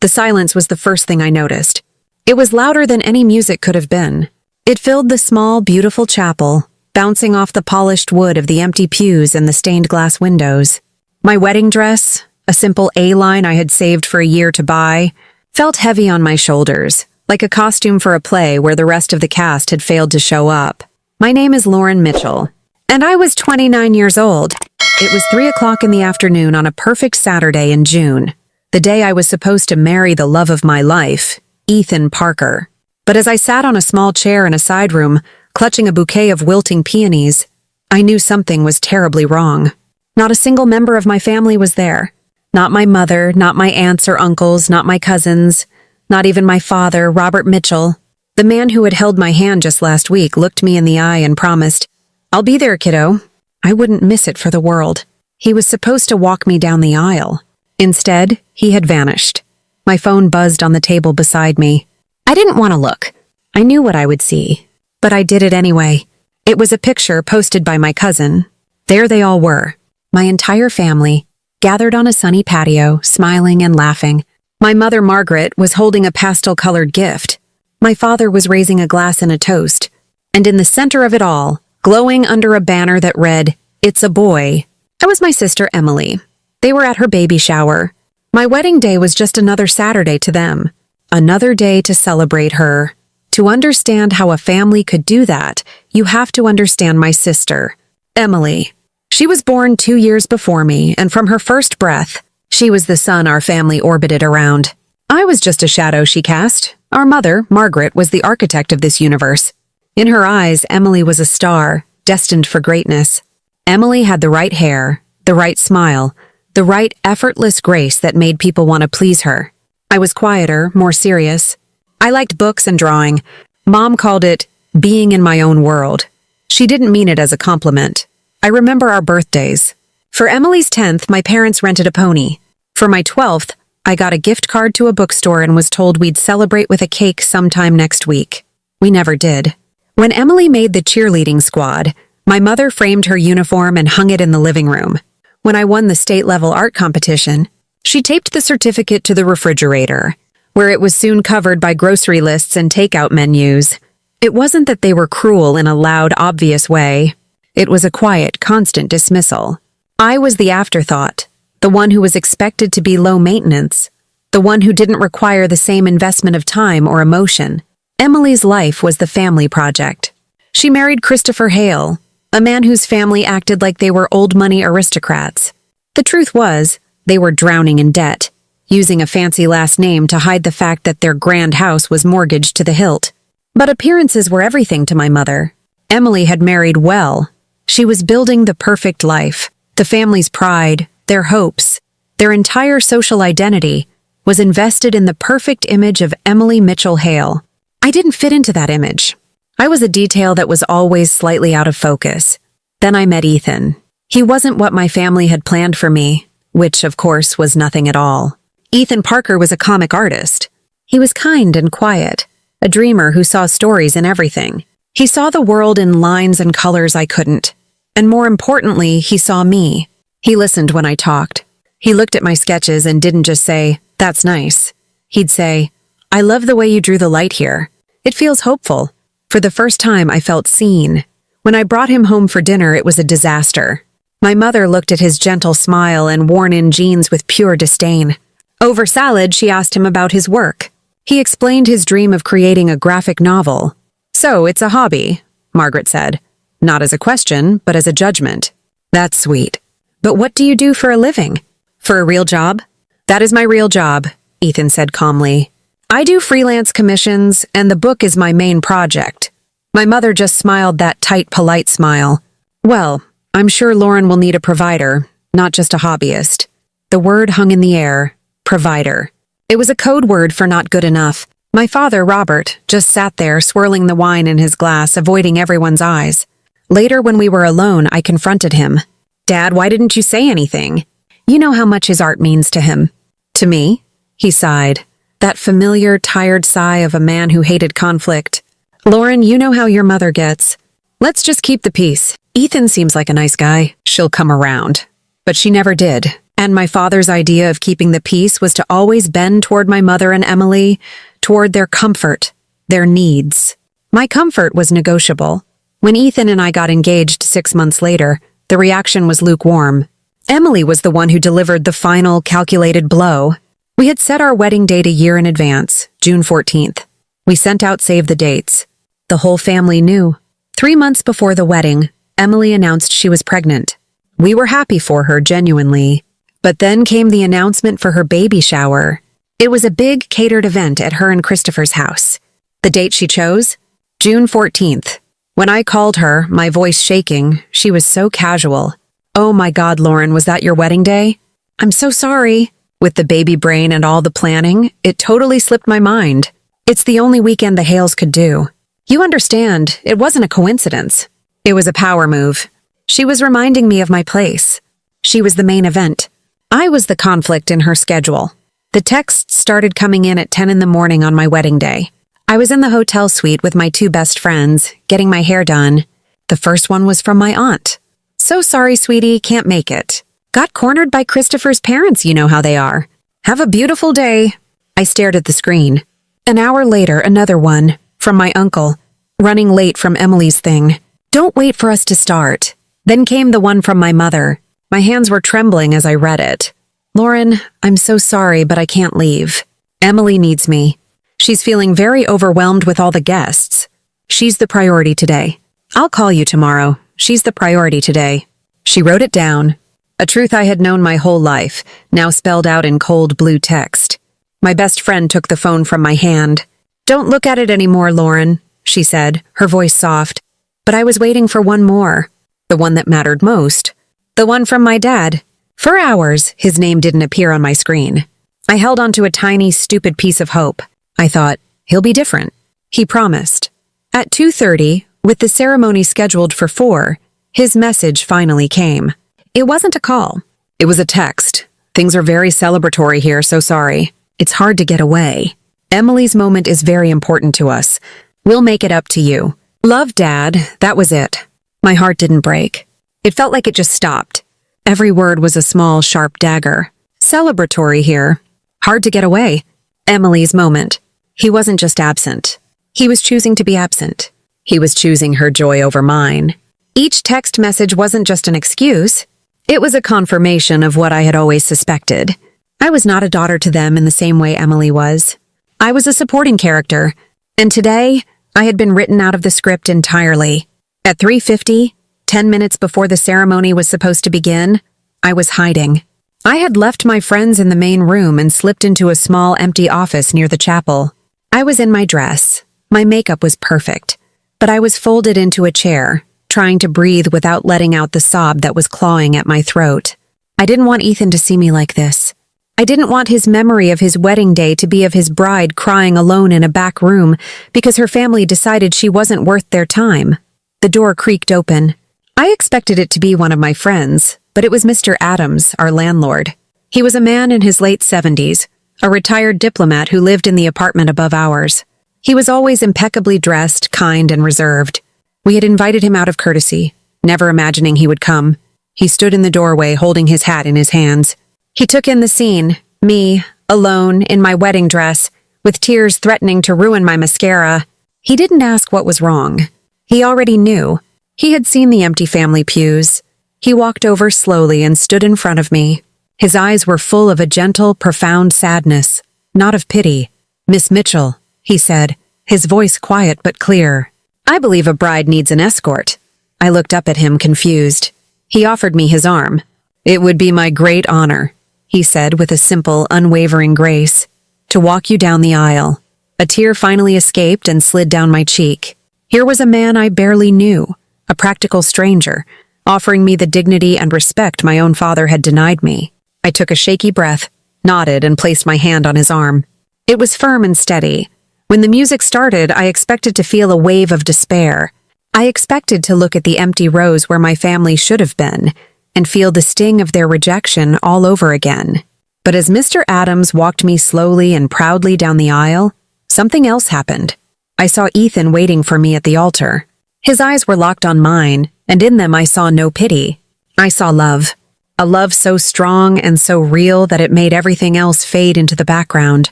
The silence was the first thing I noticed. It was louder than any music could have been. It filled the small, beautiful chapel, bouncing off the polished wood of the empty pews and the stained glass windows. My wedding dress, a simple A-line I had saved for a year to buy, felt heavy on my shoulders, like a costume for a play where the rest of the cast had failed to show up. My name is Lauren Mitchell, and I was 29 years old. It was 3 o'clock in the afternoon on a perfect Saturday in June, the day I was supposed to marry the love of my life, Ethan Parker. But as I sat on a small chair in a side room, clutching a bouquet of wilting peonies, I knew something was terribly wrong. Not a single member of my family was there. Not my mother, not my aunts or uncles, not my cousins, not even my father, Robert Mitchell. The man who had held my hand just last week looked me in the eye and promised, "I'll be there, kiddo." I wouldn't miss it for the world. He was supposed to walk me down the aisle. Instead, he had vanished. My phone buzzed on the table beside me. I didn't want to look. I knew what I would see. But I did it anyway. It was a picture posted by my cousin. There they all were, my entire family, gathered on a sunny patio, smiling and laughing. My mother, Margaret, was holding a pastel-colored gift. My father was raising a glass in a toast. And in the center of it all, glowing under a banner that read, "It's a boy," that was my sister Emily. They were at her baby shower. My wedding day was just another Saturday to them. Another day to celebrate her. To understand how a family could do that, you have to understand my sister, Emily. She was born 2 years before me, and from her first breath, she was the sun our family orbited around. I was just a shadow she cast. Our mother, Margaret, was the architect of this universe. In her eyes, Emily was a star, destined for greatness. Emily had the right hair, the right smile, the right effortless grace that made people want to please her. I was quieter, more serious. I liked books and drawing. Mom called it being in my own world. She didn't mean it as a compliment. I remember our birthdays. For Emily's 10th, my parents rented a pony. For my 12th, I got a gift card to a bookstore and was told we'd celebrate with a cake sometime next week. We never did. When Emily made the cheerleading squad, my mother framed her uniform and hung it in the living room. When I won the state-level art competition, she taped the certificate to the refrigerator, where it was soon covered by grocery lists and takeout menus. It wasn't that they were cruel in a loud, obvious way. It was a quiet, constant dismissal. I was the afterthought, the one who was expected to be low maintenance, the one who didn't require the same investment of time or emotion. Emily's life was the family project. She married Christopher Hale, a man whose family acted like they were old-money aristocrats. The truth was, they were drowning in debt, using a fancy last name to hide the fact that their grand house was mortgaged to the hilt. But appearances were everything to my mother. Emily had married well. She was building the perfect life. The family's pride, their hopes, their entire social identity was invested in the perfect image of Emily Mitchell Hale. I didn't fit into that image. I was a detail that was always slightly out of focus. Then I met Ethan. He wasn't what my family had planned for me, which, of course, was nothing at all. Ethan Parker was a comic artist. He was kind and quiet, a dreamer who saw stories in everything. He saw the world in lines and colors I couldn't. And more importantly, he saw me. He listened when I talked. He looked at my sketches and didn't just say, "That's nice." He'd say, "I love the way you drew the light here. It feels hopeful." For the first time, I felt seen. When I brought him home for dinner, it was a disaster. My mother looked at his gentle smile and worn-in jeans with pure disdain. Over salad, she asked him about his work. He explained his dream of creating a graphic novel. "So, it's a hobby," Margaret said. Not as a question, but as a judgment. "That's sweet. But what do you do for a living? For a real job?" "That is my real job," Ethan said calmly. "I do freelance commissions, and the book is my main project." My mother just smiled that tight, polite smile. "Well, I'm sure Lauren will need a provider, not just a hobbyist." The word hung in the air. Provider. It was a code word for not good enough. My father, Robert, just sat there swirling the wine in his glass, avoiding everyone's eyes. Later, when we were alone, I confronted him. "Dad, why didn't you say anything? You know how much his art means to him." "To me?" He sighed. That familiar, tired sigh of a man who hated conflict. "Lauren, you know how your mother gets. Let's just keep the peace. Ethan seems like a nice guy. She'll come around." But she never did. And my father's idea of keeping the peace was to always bend toward my mother and Emily, toward their comfort, their needs. My comfort was negotiable. When Ethan and I got engaged 6 months later, the reaction was lukewarm. Emily was the one who delivered the final, calculated blow. We had set our wedding date a year in advance, June 14th. We sent out save the dates. The whole family knew. 3 months before the wedding, Emily announced she was pregnant. We were happy for her, genuinely. But then came the announcement for her baby shower. It was a big, catered event at her and Christopher's house. The date she chose? June 14th. When I called her, my voice shaking, she was so casual. "Oh my God, Lauren, was that your wedding day?" "I'm so sorry." With the baby brain and all the planning, it totally slipped my mind. It's the only weekend the Hales could do. You understand, it wasn't a coincidence. It was a power move. She was reminding me of my place. She was the main event. I was the conflict in her schedule. The texts started coming in at 10 in the morning on my wedding day. I was in the hotel suite with my 2 best friends, getting my hair done. The first one was from my aunt. "So sorry, sweetie, can't make it. Got cornered by Christopher's parents, you know how they are. Have a beautiful day." I stared at the screen. An hour later, another one, from my uncle, running late from Emily's thing. "Don't wait for us to start." Then came the one from my mother. My hands were trembling as I read it. "Lauren, I'm so sorry, but I can't leave. Emily needs me. She's feeling very overwhelmed with all the guests. She's the priority today. I'll call you tomorrow. She's the priority today." She wrote it down. A truth I had known my whole life, now spelled out in cold blue text. My best friend took the phone from my hand. "Don't look at it anymore, Lauren," she said, her voice soft. But I was waiting for one more. The one that mattered most. The one from my dad. For hours, his name didn't appear on my screen. I held onto a tiny, stupid piece of hope. I thought, he'll be different. He promised. At 2:30, with the ceremony scheduled for 4, his message finally came. It wasn't a call. It was a text. "Things are very celebratory here, so sorry. It's hard to get away. Emily's moment is very important to us. We'll make it up to you. Love, Dad." That was it. My heart didn't break. It felt like it just stopped. Every word was a small, sharp dagger. Celebratory here. Hard to get away. Emily's moment. He wasn't just absent. He was choosing to be absent. He was choosing her joy over mine. Each text message wasn't just an excuse. It was a confirmation of what I had always suspected. I was not a daughter to them in the same way Emily was. I was a supporting character. And today, I had been written out of the script entirely. At 3:50, 10 minutes before the ceremony was supposed to begin, I was hiding. I had left my friends in the main room and slipped into a small empty office near the chapel. I was in my dress. My makeup was perfect. But I was folded into a chair, trying to breathe without letting out the sob that was clawing at my throat. I didn't want Ethan to see me like this. I didn't want his memory of his wedding day to be of his bride crying alone in a back room because her family decided she wasn't worth their time. The door creaked open. I expected it to be one of my friends, but it was Mr. Adams, our landlord. He was a man in his late 70s, a retired diplomat who lived in the apartment above ours. He was always impeccably dressed, kind, and reserved. We had invited him out of courtesy, never imagining he would come. He stood in the doorway holding his hat in his hands. He took in the scene, me, alone, in my wedding dress, with tears threatening to ruin my mascara. He didn't ask what was wrong. He already knew. He had seen the empty family pews. He walked over slowly and stood in front of me. His eyes were full of a gentle, profound sadness, not of pity. "Miss Mitchell," he said, his voice quiet but clear. "I believe a bride needs an escort." I looked up at him, confused. He offered me his arm. "It would be my great honor," he said with a simple, unwavering grace, "to walk you down the aisle." A tear finally escaped and slid down my cheek. Here was a man I barely knew, a practical stranger, offering me the dignity and respect my own father had denied me. I took a shaky breath, nodded, and placed my hand on his arm. It was firm and steady. When the music started, I expected to feel a wave of despair. I expected to look at the empty rows where my family should have been and feel the sting of their rejection all over again. But as Mr. Adams walked me slowly and proudly down the aisle, something else happened. I saw Ethan waiting for me at the altar. His eyes were locked on mine, and in them I saw no pity. I saw love. A love so strong and so real that it made everything else fade into the background.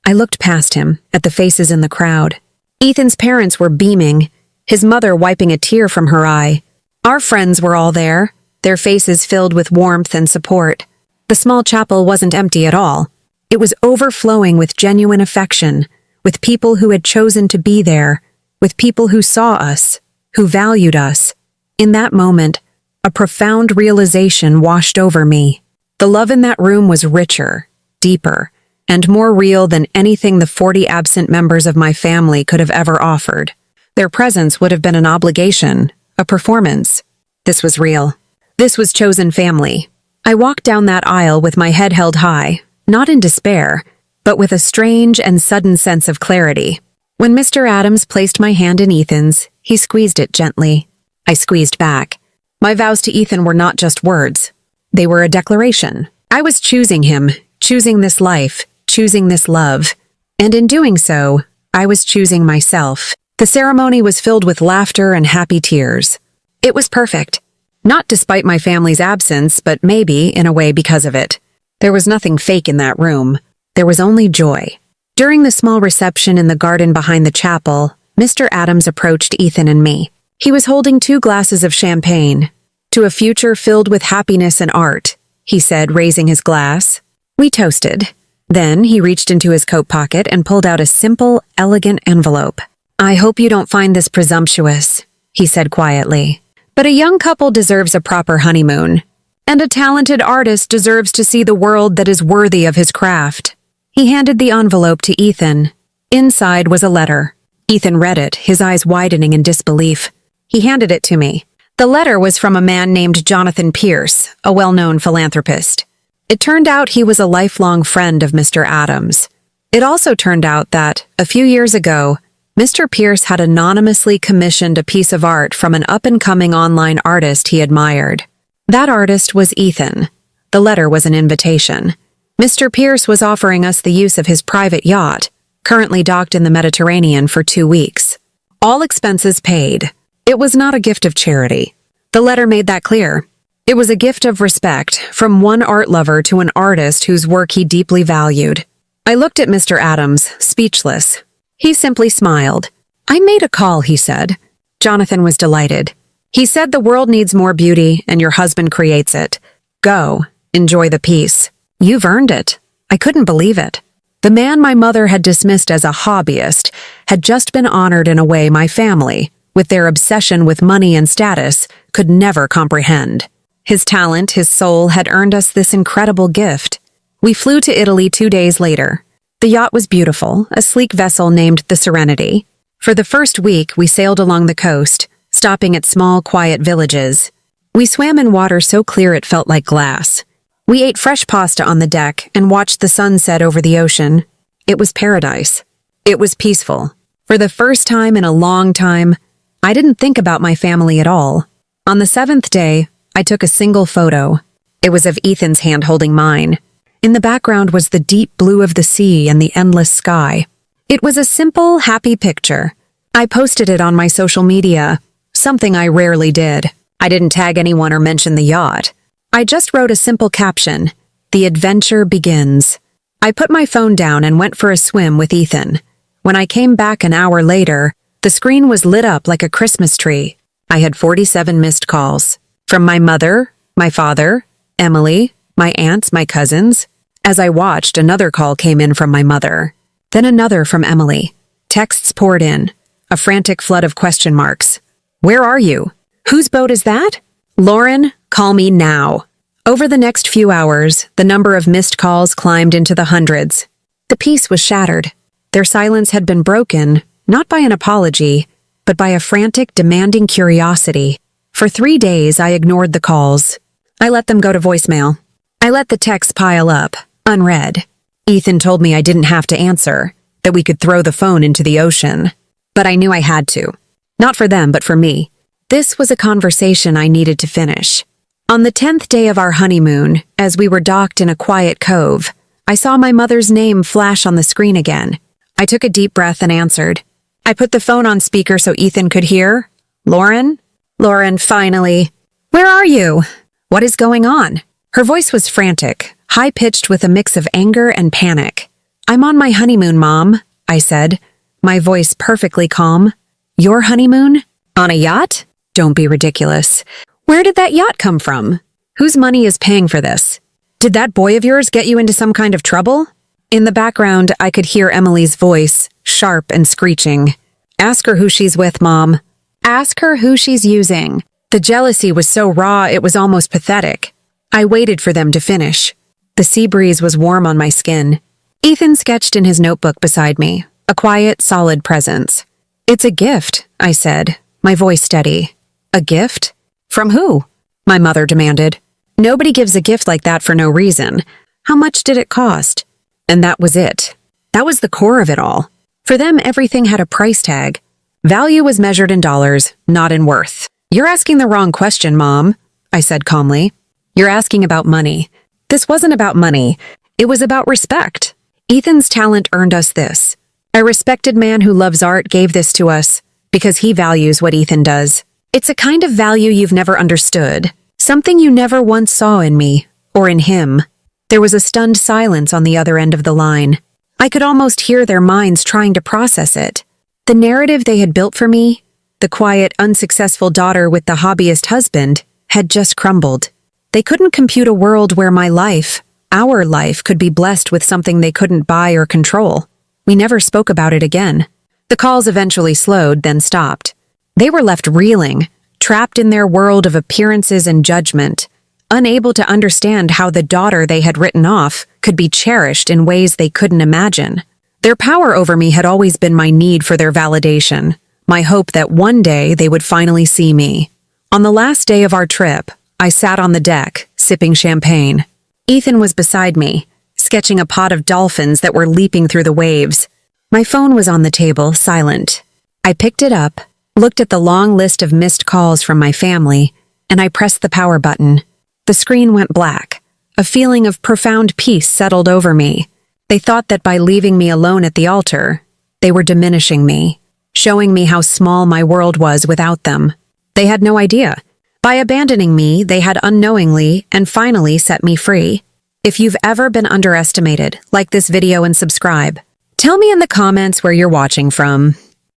I looked past him, at the faces in the crowd. Ethan's parents were beaming, his mother wiping a tear from her eye. Our friends were all there, their faces filled with warmth and support. The small chapel wasn't empty at all. It was overflowing with genuine affection, with people who had chosen to be there, with people who saw us, who valued us. In that moment, a profound realization washed over me. The love in that room was richer, deeper, and more real than anything the 40 absent members of my family could have ever offered. Their presence would have been an obligation, a performance. This was real. This was chosen family. I walked down that aisle with my head held high, not in despair, but with a strange and sudden sense of clarity. When Mr. Adams placed my hand in Ethan's, he squeezed it gently. I squeezed back. My vows to Ethan were not just words. They were a declaration. I was choosing him, choosing this life, choosing this love. And in doing so, I was choosing myself. The ceremony was filled with laughter and happy tears. It was perfect. Not despite my family's absence, but maybe, in a way, because of it. There was nothing fake in that room. There was only joy. During the small reception in the garden behind the chapel, Mr. Adams approached Ethan and me. He was holding 2 glasses of champagne. "To a future filled with happiness and art," he said, raising his glass. We toasted. Then he reached into his coat pocket and pulled out a simple, elegant envelope. "I hope you don't find this presumptuous," he said quietly. "But a young couple deserves a proper honeymoon, and a talented artist deserves to see the world that is worthy of his craft." He handed the envelope to Ethan. Inside was a letter. Ethan read it, his eyes widening in disbelief. He handed it to me. The letter was from a man named Jonathan Pierce, a well-known philanthropist. It turned out he was a lifelong friend of Mr. Adams. It also turned out that, a few years ago, Mr. Pierce had anonymously commissioned a piece of art from an up-and-coming online artist he admired. That artist was Ethan. The letter was an invitation. Mr. Pierce was offering us the use of his private yacht, currently docked in the Mediterranean for 2 weeks. All expenses paid. It was not a gift of charity. The letter made that clear. It was a gift of respect from one art lover to an artist whose work he deeply valued. I looked at Mr. Adams, speechless. He simply smiled. "I made a call," he said. Jonathan was delighted. "He said the world needs more beauty and your husband creates it. Go, enjoy the piece. You've earned it." I couldn't believe it. The man my mother had dismissed as a hobbyist had just been honored in a way my family, with their obsession with money and status, could never comprehend. His talent, his soul, had earned us this incredible gift. We flew to Italy 2 days later. The yacht was beautiful, a sleek vessel named the Serenity. For the first week, we sailed along the coast, stopping at small, quiet villages. We swam in water so clear it felt like glass. We ate fresh pasta on the deck and watched the sun set over the ocean. It was paradise. It was peaceful. For the first time in a long time, I didn't think about my family at all. On the 7th day, I took a single photo. It was of Ethan's hand holding mine. In the background was the deep blue of the sea and the endless sky. It was a simple, happy picture. I posted it on my social media, something I rarely did. I didn't tag anyone or mention the yacht. I just wrote a simple caption, "The adventure begins." I put my phone down and went for a swim with Ethan. When I came back an hour later, the screen was lit up like a Christmas tree. I had 47 missed calls. From my mother, my father, Emily, my aunts, my cousins. As I watched, another call came in from my mother. Then another from Emily. Texts poured in. A frantic flood of question marks. "Where are you? Whose boat is that? Lauren, call me now." Over the next few hours, the number of missed calls climbed into the hundreds. The peace was shattered. Their silence had been broken, not by an apology, but by a frantic, demanding curiosity. For 3 days, I ignored the calls. I let them go to voicemail. I let the texts pile up, unread. Ethan told me I didn't have to answer, that we could throw the phone into the ocean. But I knew I had to. Not for them, but for me. This was a conversation I needed to finish. On the 10th day of our honeymoon, as we were docked in a quiet cove, I saw my mother's name flash on the screen again. I took a deep breath and answered. I put the phone on speaker so Ethan could hear. "Lauren? Lauren, finally. Where are you? What is going on?" Her voice was frantic, high-pitched with a mix of anger and panic. "I'm on my honeymoon, Mom," I said, my voice perfectly calm. "Your honeymoon? On a yacht? Don't be ridiculous. Where did that yacht come from? Whose money is paying for this? Did that boy of yours get you into some kind of trouble?" In the background, I could hear Emily's voice, sharp and screeching. "Ask her who she's with, Mom. Ask her who she's using." The jealousy was so raw it was almost pathetic. I waited for them to finish. The sea breeze was warm on my skin. Ethan sketched in his notebook beside me, a quiet, solid presence. "It's a gift," I said, my voice steady. "A gift? From who?" my mother demanded. "Nobody gives a gift like that for no reason. How much did it cost?" And that was it. That was the core of it all. For them, everything had a price tag. Value was measured in dollars, not in worth. "You're asking the wrong question, Mom," I said calmly. "You're asking about money. This wasn't about money. It was about respect. Ethan's talent earned us this. A respected man who loves art gave this to us because he values what Ethan does. It's a kind of value you've never understood, something you never once saw in me or in him." There was a stunned silence on the other end of the line. I could almost hear their minds trying to process it. The narrative they had built for me, the quiet, unsuccessful daughter with the hobbyist husband, had just crumbled. They couldn't compute a world where my life, our life, could be blessed with something they couldn't buy or control. We never spoke about it again. The calls eventually slowed, then stopped. They were left reeling, trapped in their world of appearances and judgment, unable to understand how the daughter they had written off could be cherished in ways they couldn't imagine. Their power over me had always been my need for their validation, my hope that one day they would finally see me. On the last day of our trip, I sat on the deck, sipping champagne. Ethan was beside me, sketching a pod of dolphins that were leaping through the waves. My phone was on the table, silent. I picked it up, looked at the long list of missed calls from my family, and I pressed the power button. The screen went black. A feeling of profound peace settled over me. They thought that by leaving me alone at the altar, they were diminishing me, showing me how small my world was without them. They had no idea. By abandoning me, they had unknowingly and finally set me free. If you've ever been underestimated, like this video and subscribe. Tell me in the comments where you're watching from.